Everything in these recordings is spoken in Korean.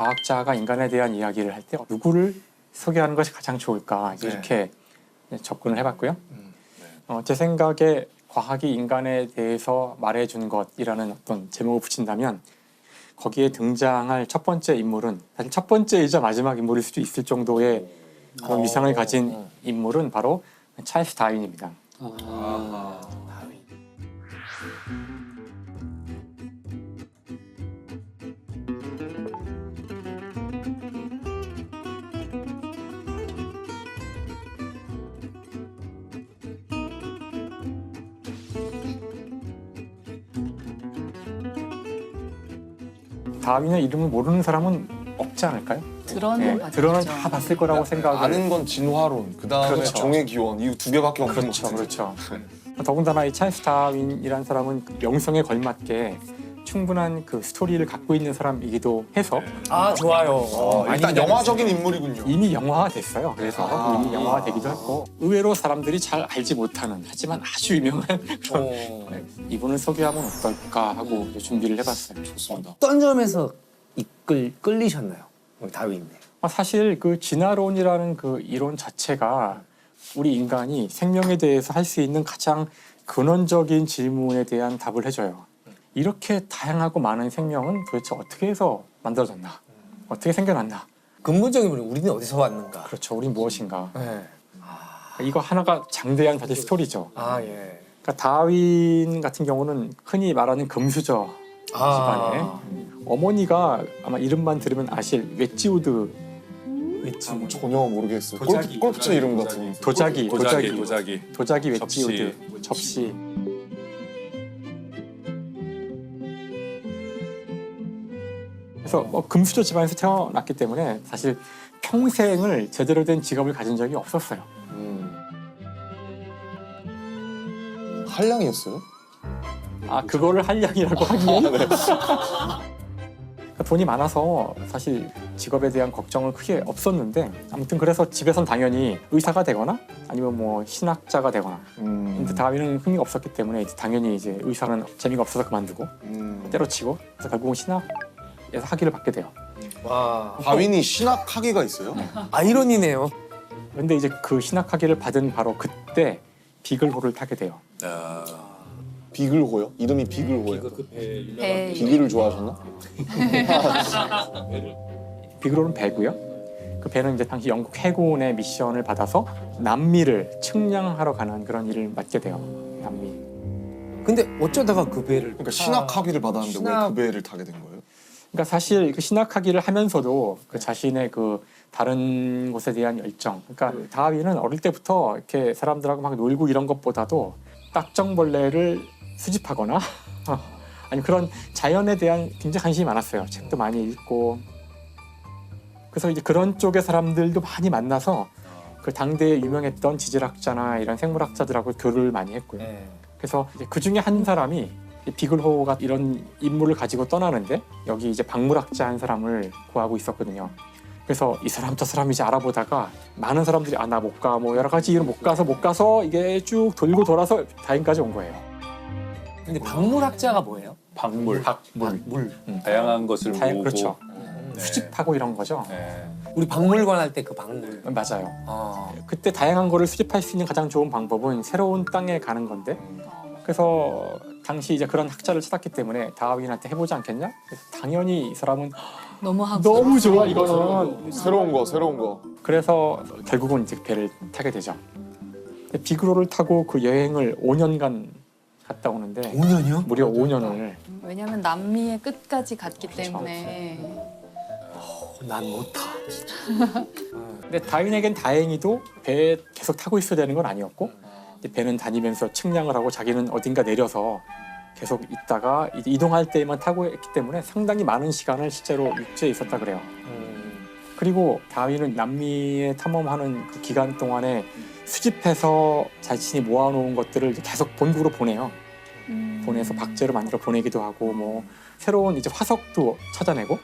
과학자가 인간에 대한 이야기를 할 때 누구를 소개하는 것이 가장 좋을까 이렇게 접근을 해봤고요. 제 생각에 과학이 인간에 대해서 말해준 것이라는 어떤 제목을 붙인다면 거기에 등장할 첫 번째 인물은 사실 첫 번째이자 마지막 인물일 수도 있을 정도의 그런 위상을 가진 인물은 바로 찰스 다윈입니다. 다윈의 이름을 모르는 사람은 없지 않을까요? 드러는 드러는 다 봤을 거라고 생각을. 아는 건 진화론, 그 다음에 그렇죠. 종의 기원 이 두 개밖에 없는 것 같은데. 그렇죠. 더군다나 이 찰스 다윈이라는 사람은 명성에 걸맞게 충분한 그 스토리를 갖고 있는 사람이기도 해서 아 좋아요. 일단 영화적인 인물이군요. 이미 영화화됐어요. 그래서 이미 영화화되기도 했고 의외로 사람들이 잘 알지 못하는 하지만 아주 유명한 그런 이분을 소개하면 어떨까 하고 이제 준비를 해봤어요. 좋습니다. 어떤 점에서 끌리셨나요, 우리 다윈님? 사실 그 진화론이라는 그 이론 자체가 우리 인간이 생명에 대해서 할 수 있는 가장 근원적인 질문에 대한 답을 해줘요. 이렇게 다양하고 많은 생명은 도대체 어떻게 해서 만들어졌나? 어떻게 생겨났나? 근본적인 우리 우리는 어디서 왔는가? 그렇죠. 우린 무엇인가? 네. 이거 하나가 장대한 사실 스토리죠. 아 예. 그러니까 다윈 같은 경우는 흔히 말하는 금수저 집안에 어머니가 아마 이름만 들으면 아실 웨지우드 전혀 모르겠어요. 도자기. 골프채 이름 같은. 도자기 도자기. 웨지우드 접시. 그래서 금수저 집안에서 태어났기 때문에 사실 평생을 제대로 된 직업을 가진 적이 없었어요. 한량이었어요? 그거를 한량이라고 하기엔 그러니까 돈이 많아서 사실 직업에 대한 걱정은 크게 없었는데 아무튼 그래서 집에선 당연히 의사가 되거나 아니면 뭐 신학자가 되거나 근데 다윈은 흥미가 없었기 때문에 이제 당연히 이제 의사는 재미가 없어서 그만두고 때려치고 그래서 결국은 신학에서 학위를 받게 돼요. 와. 다윈이 신학 학위가 있어요? 아이러니네요. 근데 이제 그 신학 학위를 받은 바로 그때 비글호를 타게 돼요. 비글호요? 이름이 비글호예요? 배 비글을 좋아하셨나? 비글호는 배고요. 그 배는 이제 당시 영국 해군의 미션을 받아서 남미를 측량하러 가는 그런 일을 맡게 돼요. 남미. 근데 어쩌다가 그 배를? 그러니까 신학 학위를 받았는데 왜 그 배를 타게 된 거예요? 그러니까 사실 그 신학 학위를 하면서도 그 자신의 그 다른 곳에 대한 열정. 그러니까 다윈은 어릴 때부터 이렇게 사람들하고 막 놀고 이런 것보다도 딱정벌레를 수집하거나 아니 그런 자연에 대한 굉장히 관심이 많았어요. 책도 많이 읽고. 그래서 이제 그런 쪽의 사람들도 많이 만나서 그 당대에 유명했던 지질학자나 이런 생물학자들하고 교류를 많이 했고요. 그래서 이제 그 중에 한 사람이 비글호가 이런 임무를 가지고 떠나는데 여기 이제 박물학자 한 사람을 구하고 있었거든요. 그래서 이 사람 저 사람 이제 알아보다가 많은 사람들이 나 못 가 뭐 여러 가지 이유로 못 가서 이게 쭉 돌고 돌아서 다윈까지 온 거예요. 근데 박물학자가 뭐예요? 박물. 물. 다양한 것을 모으고. 그렇죠. 수집하고 이런 거죠. 우리 박물관 할 때 그 박물. 맞아요. 그때 다양한 거를 수집할 수 있는 가장 좋은 방법은 새로운 땅에 가는 건데 그래서 당시 이제 그런 학자를 찾았기 때문에 다윈한테 해보지 않겠냐? 그래서 당연히 이 사람은 너무 하고 너무 좋아 이거는. 새로운 거. 그래서 결국은 이제 배를 타게 되죠. 비글호를 타고 그 여행을 5년간 갔다 오는데 5년이요? 무려 5년을. 왜냐면 남미의 끝까지 갔기 그렇죠. 때문에 난 못 타. 근데 다윈에겐 다행히도 배에 계속 타고 있어야 되는 건 아니었고 이제 배는 다니면서 측량을 하고 자기는 어딘가 내려서 계속 있다가 이제 이동할 때만 타고 했기 때문에 상당히 많은 시간을 실제로 육지에 있었다 그래요. 그리고 다윈은 남미에 탐험하는 그 기간 동안에 수집해서 자신이 모아놓은 것들을 이제 계속 본국으로 보내요. 보내서 박제로 만들어 보내기도 하고 뭐 새로운 이제 화석도 찾아내고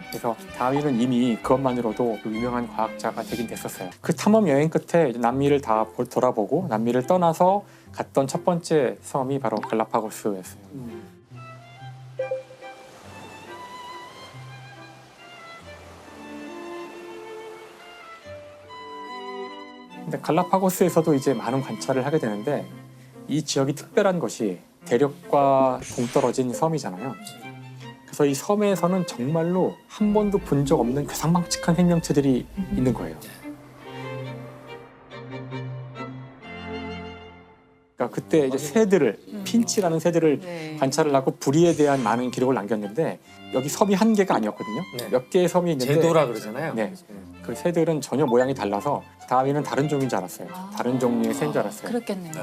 그래서 다윈은 이미 그것만으로도 유명한 과학자가 되긴 됐었어요. 그 탐험 여행 끝에 이제 남미를 다 돌아보고 남미를 떠나서 갔던 첫 번째 섬이 바로 갈라파고스였어요. 근데 갈라파고스에서도 이제 많은 관찰을 하게 되는데 이 지역이 특별한 것이 대륙과 동떨어진 섬이잖아요. 그래서 이 섬에서는 정말로 한 번도 본 적 없는 괴상망측한 생명체들이 있는 거예요. 그러니까 그때 이제 새들을 핀치라는 새들을 네. 관찰을 하고 부리에 대한 많은 기록을 남겼는데 여기 섬이 한 개가 아니었거든요. 네. 몇 개의 섬이 있는데 제도라 그러잖아요. 네. 그 새들은 전혀 모양이 달라서 다윈은 다른 종인 줄 알았어요. 다른 종류의 새인 줄 알았어요. 그렇겠네요.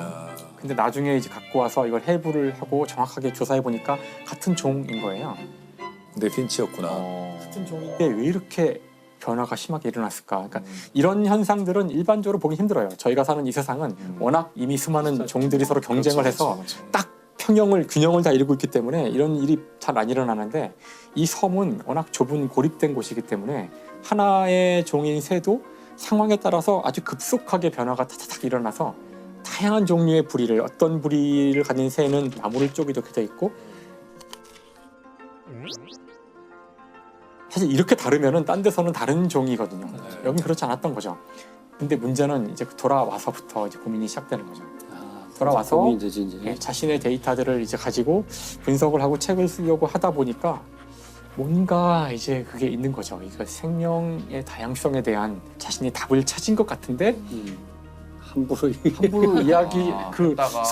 근데 나중에 이제 갖고 와서 이걸 해부를 하고 정확하게 조사해 보니까 같은 종인 거예요. 근데 핀치였구나. 같은 종인데 왜 이렇게 변화가 심하게 일어났을까? 그러니까 이런 현상들은 일반적으로 보기 힘들어요. 저희가 사는 이 세상은 워낙 이미 수많은 종들이 서로 경쟁을 해서 딱 균형을 다 이루고 있기 때문에 이런 일이 잘 안 일어나는데 이 섬은 워낙 좁은 고립된 곳이기 때문에 하나의 종인 새도 상황에 따라서 아주 급속하게 변화가 타타닥 일어나서 다양한 종류의 부리를 어떤 부리를 가진 새는 나무를 쪽이 돼 있고 사실 이렇게 다르면은 딴 데서는 다른 종이거든요. 여긴 그렇지 않았던 거죠. 근데 문제는 이제 돌아와서부터 이제 고민이 시작되는 거죠. 돌아와서 고민이 되지, 이제. 예, 자신의 데이터들을 이제 가지고 분석을 하고 책을 쓰려고 하다 보니까 뭔가 이제 그게 있는 거죠. 이거 생명의 다양성에 대한 자신이 답을 찾은 것 같은데 함부로 이야기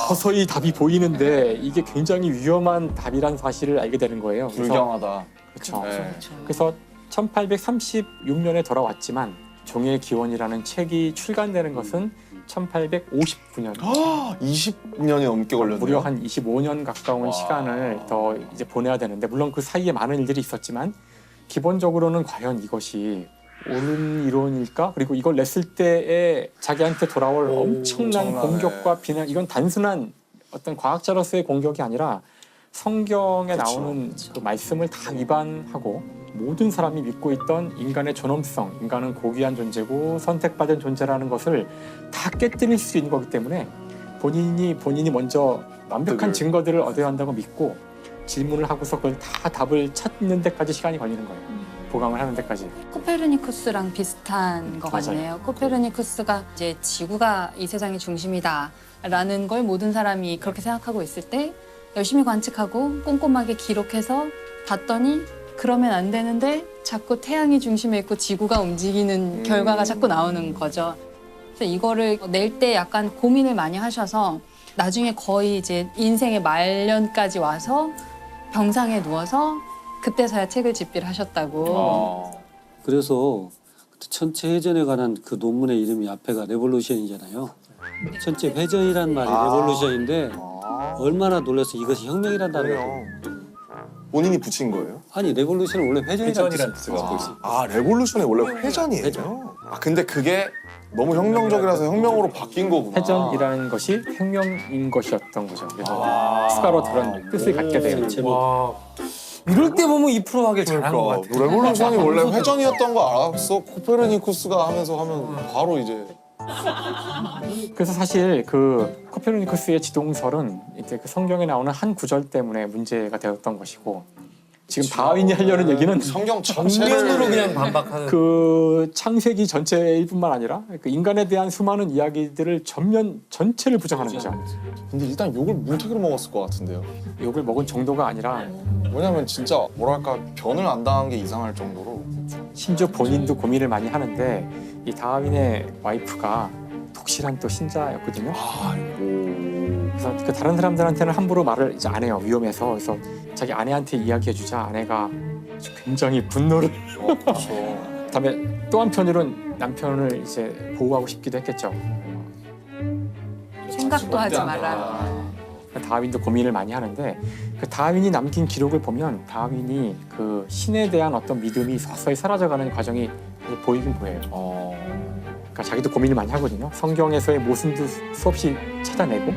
서서히 답이 보이는데 이게 굉장히 위험한 답이란 사실을 알게 되는 거예요. 그래서 불경하다. 그렇죠. 네. 그래서 1836년에 돌아왔지만 종의 기원이라는 책이 출간되는 것은 1859년. 20년이 넘게 걸렸네요. 무려 한 25년 가까운 시간을 더 이제 보내야 되는데 물론 그 사이에 많은 일들이 있었지만 기본적으로는 과연 이것이 옳은 이론일까? 그리고 이걸 냈을 때에 자기한테 돌아올 엄청난 엄청나네. 공격과 비난 이건 단순한 어떤 과학자로서의 공격이 아니라 성경에 나오는 그 말씀을 다 위반하고 모든 사람이 믿고 있던 인간의 존엄성, 인간은 고귀한 존재고 선택받은 존재라는 것을 다 깨뜨릴 수 있는 거기 때문에 본인이 먼저 완벽한 증거들을 얻어야 한다고 믿고 질문을 하고서 그걸 다 답을 찾는 데까지 시간이 걸리는 거예요. 보강을 하는 데까지. 코페르니쿠스랑 비슷한 것 맞아요. 같네요. 코페르니쿠스가 이제 지구가 이 세상의 중심이다라는 걸 모든 사람이 그렇게 생각하고 있을 때 열심히 관측하고 꼼꼼하게 기록해서 봤더니 그러면 안 되는데 자꾸 태양이 중심에 있고 지구가 움직이는 결과가 자꾸 나오는 거죠. 그래서 이거를 낼 때 약간 고민을 많이 하셔서 나중에 거의 이제 인생의 말년까지 와서 병상에 누워서 그때서야 책을 집필을 하셨다고. 그래서 천체 회전에 관한 그 논문의 이름이 앞에가 레볼루션이잖아요. 천체 회전이란 말이 레볼루션인데 얼마나 놀라서 이것이 혁명이란 단어가 본인이 붙인 거예요? 아니 레볼루션은 원래 회전이라는 회전이라는 뜻을 갖고 있어. 레볼루션이 원래 회전이에요? 회전. 근데 그게 너무 혁명적이라서 혁명으로 바뀐 거구나. 회전이라는 것이 혁명인 것이었던 거죠. 그래서 추가로 그런 뜻을 갖게 돼요. 와. 이럴 때 보면 이 프로 하길 잘한 것 같아. 레볼루션이 원래 회전이었던 거 알았어? 코페르니쿠스가 하면 바로 이제 그래서 사실 그 코페르니쿠스의 지동설은 이제 그 성경에 나오는 한 구절 때문에 문제가 되었던 것이고 지금 다윈이 하려는 얘기는 성경 정면으로 전체를 그냥 반박하는. 그 창세기 전체일 뿐만 아니라 그 인간에 대한 수많은 이야기들을 전체를 부정하는 거죠. 근데 일단 욕을 뭉태기로 먹었을 것 같은데요. 욕을 먹은 정도가 아니라 왜냐면 진짜 뭐랄까 변을 안 당한 게 이상할 정도로. 심지어 본인도 고민을 많이 하는데 이 다윈의 와이프가 독실한 또 신자였거든요. 그래서 그 다른 사람들한테는 함부로 말을 이제 안 해요. 위험해서. 그래서 자기 아내한테 이야기해주자 아내가 굉장히 분노를. 그렇죠. 그다음에 또 한편으로는 남편을 이제 보호하고 싶기도 했겠죠. 생각도 하지 말라. 다윈도 고민을 많이 하는데 그 다윈이 남긴 기록을 보면 다윈이 그 신에 대한 어떤 믿음이 서서히 사라져가는 과정이 보이긴 보여요. 그러니까 자기도 고민을 많이 하거든요. 성경에서의 모순도 수없이 찾아내고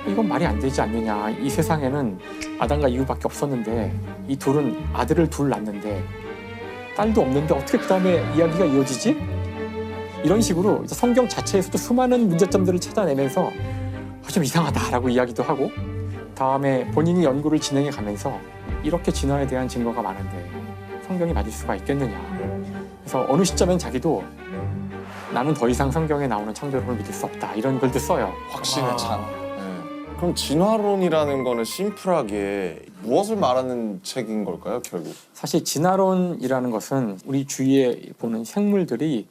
이건 말이 안 되지 않느냐. 이 세상에는 아담과 이브밖에 없었는데 이 둘은 아들을 둘 낳는데 딸도 없는데 어떻게 그 다음에 이야기가 이어지지? 이런 식으로 이제 성경 자체에서도 수많은 문제점들을 찾아내면서 좀 이상하다라고 이야기도 하고 다음에 본인이 연구를 진행해 가면서 이렇게 진화에 대한 증거가 많은데 성경이 맞을 수가 있겠느냐. 그래서 어느 시점엔 자기도 나는 더 이상 성경에 나오는 창조론을 믿을 수 없다 이런 글도 써요. 확신에 찬. 네. 그럼 진화론이라는 거는 심플하게 무엇을 말하는 책인 걸까요, 결국? 사실 진화론이라는 것은 우리 주위에 보는 생물들이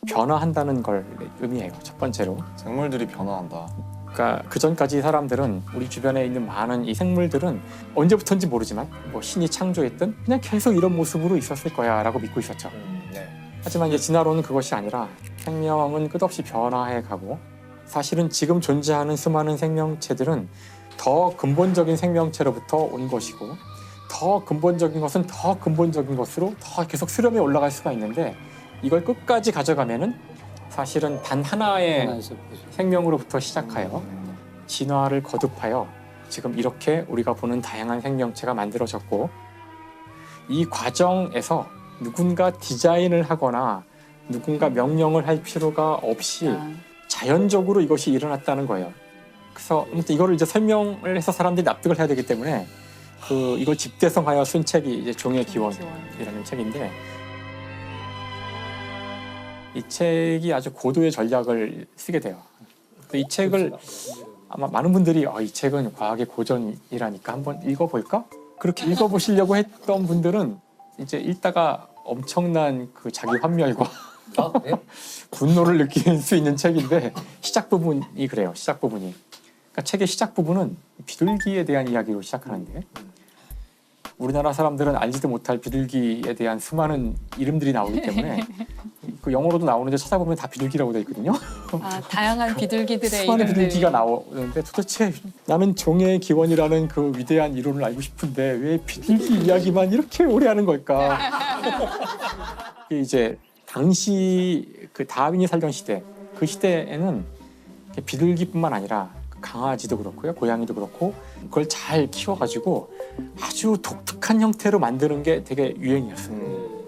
변화한다는 걸 의미해요. 첫 번째로. 생물들이 변화한다. 그러니까 그 전까지 사람들은 우리 주변에 있는 많은 이 생물들은 언제부터인지 모르지만 뭐 신이 창조했든 그냥 계속 이런 모습으로 있었을 거야라고 믿고 있었죠. 네. 하지만 이제 진화론은 그것이 아니라 생명은 끝없이 변화해가고 사실은 지금 존재하는 수많은 생명체들은 더 근본적인 생명체로부터 온 것이고 더 근본적인 것은 더 근본적인 것으로 더 계속 수렴해 올라갈 수가 있는데 이걸 끝까지 가져가면은 사실은 단 하나의 하나에서 생명으로부터 시작하여 진화를 거듭하여 지금 이렇게 우리가 보는 다양한 생명체가 만들어졌고 이 과정에서 누군가 디자인을 하거나 누군가 명령을 할 필요가 없이 아, 자연적으로 이것이 일어났다는 거예요. 그래서 아무튼 이거를 이제 설명을 해서 사람들이 납득을 해야 되기 때문에 이걸 집대성하여 쓴 책이 이제 종의 기원이라는 책인데 이 책이 아주 고도의 전략을 쓰게 돼요. 이 책을 아마 많은 분들이 이 책은 과학의 고전이라니까 한번 읽어볼까? 그렇게 읽어보시려고 했던 분들은 이제 읽다가 엄청난 그 자기 환멸과 아, 네? 분노를 느낄 수 있는 책인데 시작 부분이 그래요. 시작 부분이. 그러니까 책의 시작 부분은 비둘기에 대한 이야기로 시작하는데 우리나라 사람들은 알지도 못할 비둘기에 대한 수많은 이름들이 나오기 때문에 그 영어로도 나오는데 찾아보면 다 비둘기라고 돼 있거든요. 아, 다양한 비둘기들의 수많은 이름들이 비둘기가 나오는데 도대체 나는 종의 기원이라는 그 위대한 이론을 알고 싶은데 왜 비둘기 이야기만 이렇게 오래 하는 걸까? 이게 이제 당시 그 다윈이 살던 시대 그 시대에는 비둘기뿐만 아니라 강아지도 그렇고요, 고양이도 그렇고 그걸 잘 키워가지고 아주 독특한 형태로 만드는 게 되게 유행이었어요.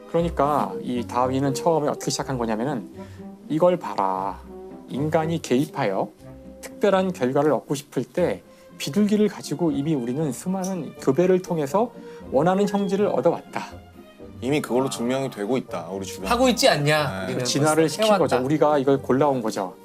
그러니까 이 다윈은 처음에 어떻게 시작한 거냐면은 이걸 봐라. 인간이 개입하여 특별한 결과를 얻고 싶을 때 비둘기를 가지고 이미 우리는 수많은 교배를 통해서 원하는 형질을 얻어왔다. 이미 그걸로 증명이 되고 있다, 우리 주변. 하고 있지 않냐? 네. 우리는 진화를 벌써 시킨 해왔다. 거죠. 우리가 이걸 골라온 거죠.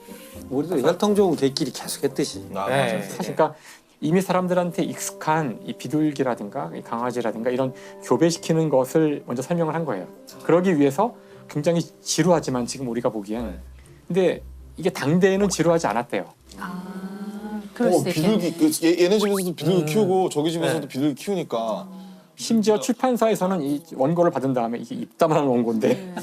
우리도 혈통 좋은 개끼리 계속 했듯이. 아, 네. 맞아요. 사실 그러니까 이미 사람들한테 익숙한 이 비둘기라든가 이 강아지라든가 이런 교배시키는 것을 먼저 설명을 한 거예요. 그러기 위해서 굉장히 지루하지만 지금 우리가 보기엔 근데 이게 당대에는 지루하지 않았대요. 아, 그럴 수도 비둘기, 있겠네. 얘네 집에서도 비둘기 키우고 저기 집에서도 네. 비둘기 키우니까 심지어 출판사에서는 이 원고를 받은 다음에 이게 입담하는 원고인데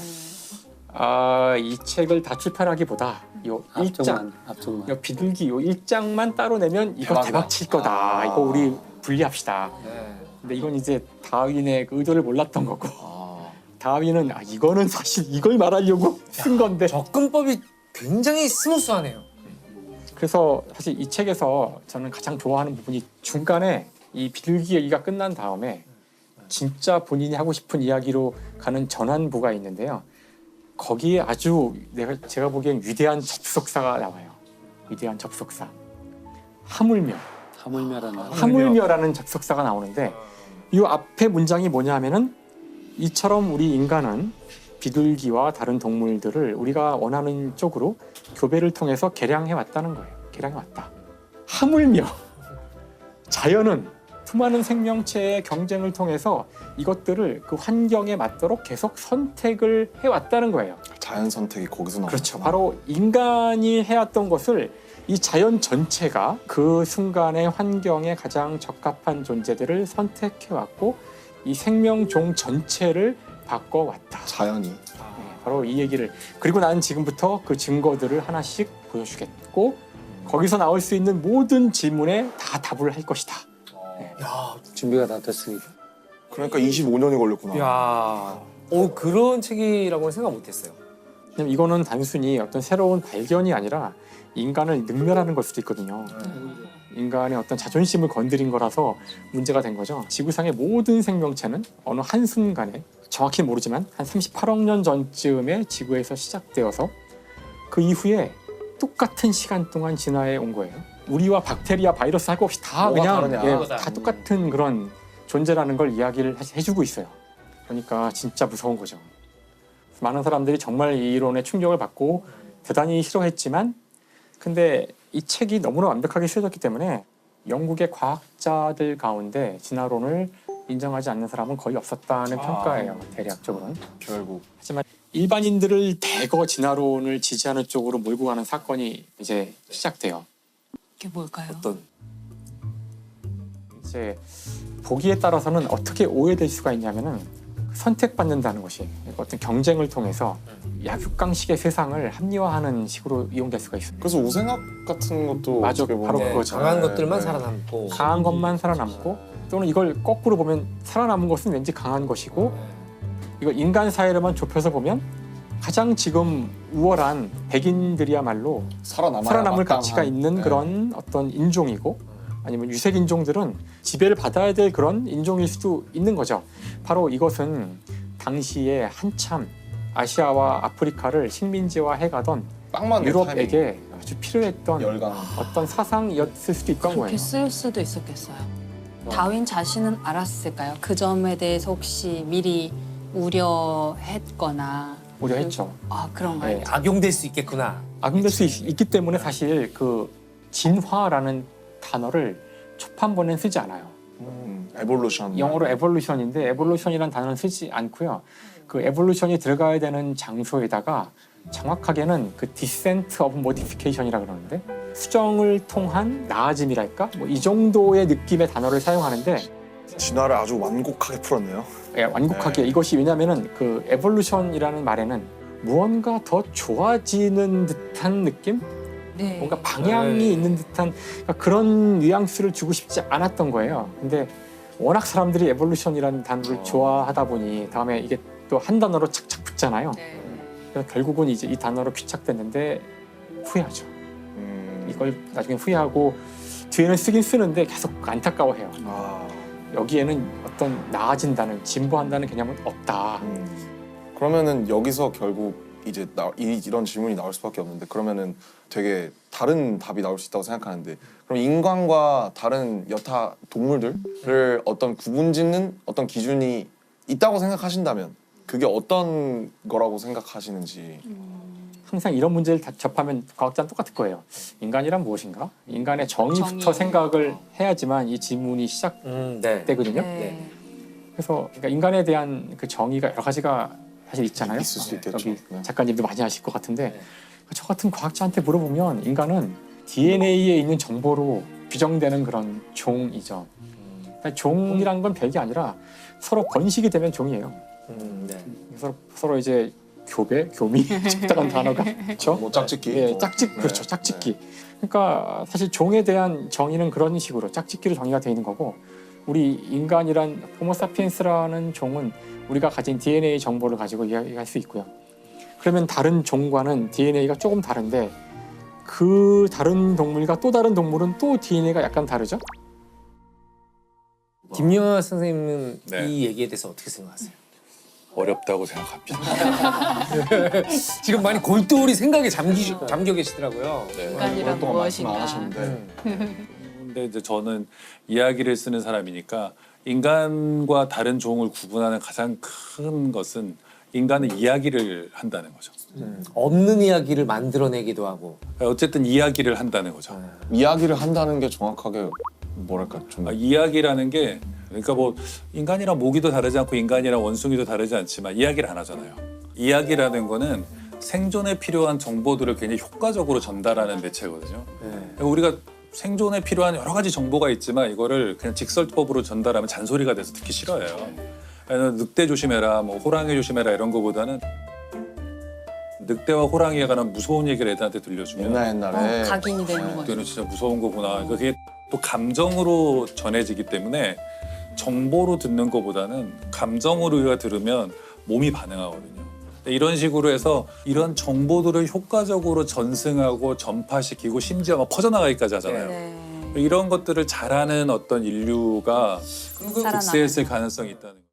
이 책을 다 출판하기보다 요 일장 앞쪽만. 요 비둘기 요 일장만 따로 내면 이거 대박이다. 대박 칠 거다. 이거 우리 분리합시다. 네. 근데 이건 이제 다윈의 그 의도를 몰랐던 거고 아, 다윈은 이거는 사실 이걸 말하려고 쓴 건데 접근법이 굉장히 스무스하네요. 그래서 사실 이 책에서 저는 가장 좋아하는 부분이 중간에 이 비둘기 얘기가 끝난 다음에 진짜 본인이 하고 싶은 이야기로 가는 전환부가 있는데요. 거기에 아주 제가 보기엔 위대한 접속사가 나와요. 위대한 접속사. 하물며. 하물며라는 하물며라는 접속사가 나오는데 이 앞에 문장이 뭐냐 하면은 이처럼 우리 인간은 비둘기와 다른 동물들을 우리가 원하는 쪽으로 교배를 통해서 개량해 왔다는 거예요. 개량해 왔다. 하물며 자연은 수많은 생명체의 경쟁을 통해서 이것들을 그 환경에 맞도록 계속 선택을 해왔다는 거예요. 자연 선택이 거기서 나오는 그렇죠. 바로 인간이 해왔던 것을 이 자연 전체가 그 순간의 환경에 가장 적합한 존재들을 선택해왔고 이 생명종 전체를 바꿔왔다. 자연이. 네, 바로 이 얘기를 그리고 나는 지금부터 그 증거들을 하나씩 보여주겠고 거기서 나올 수 있는 모든 질문에 다 답을 할 것이다. 야, 준비가 다 됐으니까. 그러니까 25년이 걸렸구나. 야, 그런 책이라고는 생각 못했어요. 왜냐면 이거는 단순히 어떤 새로운 발견이 아니라 인간을 능멸하는 걸 수도 있거든요. 인간의 어떤 자존심을 건드린 거라서 문제가 된 거죠. 지구상의 모든 생명체는 어느 한순간에 정확히 모르지만 한 38억 년 전쯤에 지구에서 시작되어서 그 이후에 똑같은 시간 동안 진화해 온 거예요. 우리와 박테리아, 바이러스 할 것 없이 다 뭐가 그냥 다르냐. 다 똑같은 그런 존재라는 걸 이야기를 해주고 있어요. 그러니까 진짜 무서운 거죠. 많은 사람들이 정말 이 이론에 충격을 받고 대단히 싫어했지만 근데 이 책이 너무나 완벽하게 쓰여졌기 때문에 영국의 과학자들 가운데 진화론을 인정하지 않는 사람은 거의 없었다는 평가예요. 대략적으로는. 결국 하지만 일반인들을 대거 진화론을 지지하는 쪽으로 몰고 가는 사건이 이제 시작돼요. 이게 뭘까요? 어떤 이제 보기에 따라서는 어떻게 오해될 수가 있냐면은 선택받는다는 것이 어떤 경쟁을 통해서 약육강식의 세상을 합리화하는 식으로 이용될 수가 있습니다. 그래서 우생학 같은 것도 맞아, 어떻게 보면 바로 네, 그거죠. 강한 네, 것들만 네. 살아남고 강한 것만 살아남고 또는 이걸 거꾸로 보면 살아남은 것은 왠지 강한 것이고 이걸 인간 사회로만 좁혀서 보면 가장 지금 우월한 백인들이야말로 살아남을 살아남을 가치가 있는 그런 어떤 인종이고 아니면 유색 인종들은 지배를 받아야 될 그런 인종일 수도 있는 거죠. 바로 이것은 당시에 한참 아시아와 아프리카를 식민지화해 가던 빵만 유럽에게 아주 필요했던 열강. 어떤 사상이었을 수도 있던 그렇게 거예요. 쓸 수도 있었겠어요. 다윈 자신은 알았을까요? 그 점에 대해서 혹시 미리 우려했거나 우려했죠. 아 그런가요? 네. 악용될 수 있겠구나. 악용될 수 있기 때문에 사실 그 진화라는 단어를 초판본엔 쓰지 않아요. 에볼루션. 영어로 에볼루션인데 에볼루션이라는 단어는 쓰지 않고요. 그 에볼루션이 들어가야 되는 장소에다가 정확하게는 그 디센트 오브 모디피케이션이라 그러는데 수정을 통한 나아짐이랄까? 뭐 이 정도의 느낌의 단어를 사용하는데 진화를 아주 완곡하게 풀었네요. 예, 완곡하게 네. 이것이 왜냐면은 그 에볼루션이라는 말에는 무언가 더 좋아지는 듯한 느낌? 네. 뭔가 방향이 네. 있는 듯한 그러니까 그런 뉘앙스를 주고 싶지 않았던 거예요. 근데 워낙 사람들이 에볼루션이라는 단어를 좋아하다 보니 다음에 이게 또 한 단어로 착착 붙잖아요. 네. 그래서 결국은 이제 이 단어로 귀착됐는데 후회하죠. 이걸 나중에 후회하고 뒤에는 쓰긴 쓰는데 계속 안타까워해요. 아, 여기에는 어떤 나아진다는 진보한다는 개념은 없다. 그러면은 여기서 결국 이제 이런 질문이 나올 수밖에 없는데 그러면은 되게 다른 답이 나올 수 있다고 생각하는데 그럼 인간과 다른 여타 동물들을 어떤 구분짓는 어떤 기준이 있다고 생각하신다면 그게 어떤 거라고 생각하시는지. 항상 이런 문제를 접하면 과학자는 똑같을 거예요. 인간이란 무엇인가? 인간의 정의부터 정의. 생각을 해야지만 이 질문이 시작되거든요. 네. 네. 그래서 그러니까 인간에 대한 그 정의가 여러 가지가 사실 있잖아요. 있을 수 있겠죠. 여기 네. 작가님도 많이 아실 것 같은데 네. 저 같은 과학자한테 물어보면 인간은 DNA에 있는 정보로 규정되는 그런 종이죠. 그러니까 종이란 건 별게 아니라 서로 번식이 되면 종이에요. 네. 서로 이제 교미 적당한 단어가 그렇죠? 뭐 짝짓기. 예, 뭐. 짝짓기 그렇죠. 짝짓기. 그러니까 사실 종에 대한 정의는 그런 식으로 짝짓기로 정의가 돼 있는 거고 우리 인간이란 호모사피엔스라는 종은 우리가 가진 DNA 정보를 가지고 이야기할 수 있고요. 그러면 다른 종과는 DNA가 조금 다른데 그 다른 동물과 또 다른 동물은 또 DNA가 약간 다르죠? 김영하 선생님은 네. 이 얘기에 대해서 어떻게 생각하세요? 어렵다고 생각합니다. 지금 많이 골똘히 생각에 잠겨 계시더라고요. 네. 인간이란 오랫동안 말씀 안 무엇인가? 하셨는데 근데 이제 저는 이야기를 쓰는 사람이니까 인간과 다른 종을 구분하는 가장 큰 것은 인간은 이야기를 한다는 거죠. 없는 이야기를 만들어내기도 하고. 어쨌든 이야기를 한다는 거죠. 이야기를 한다는 게 정확하게 뭐랄까 좀 이야기라는 게 그러니까 뭐 인간이랑 모기도 다르지 않고 인간이랑 원숭이도 다르지 않지만 이야기를 안 하잖아요. 이야기라는 거는 생존에 필요한 정보들을 굉장히 효과적으로 전달하는 매체거든요. 그러니까 우리가 생존에 필요한 여러 가지 정보가 있지만 이거를 그냥 직설법으로 전달하면 잔소리가 돼서 듣기 싫어해요. 그래서 늑대 조심해라, 뭐 호랑이 조심해라 이런 거보다는 늑대와 호랑이에 관한 무서운 얘기를 애들한테 들려주면 옛날에 각인이 되는 거죠. 늑대는 진짜 무서운 거구나. 그게 또 감정으로 전해지기 때문에 정보로 듣는 것보다는 감정으로 우리가 들으면 몸이 반응하거든요. 이런 식으로 해서 이런 정보들을 효과적으로 전승하고 전파시키고 심지어 막 퍼져나가기까지 하잖아요. 네. 이런 것들을 잘하는 어떤 인류가 살아남아요. 득세했을 가능성이 있다는 거예요.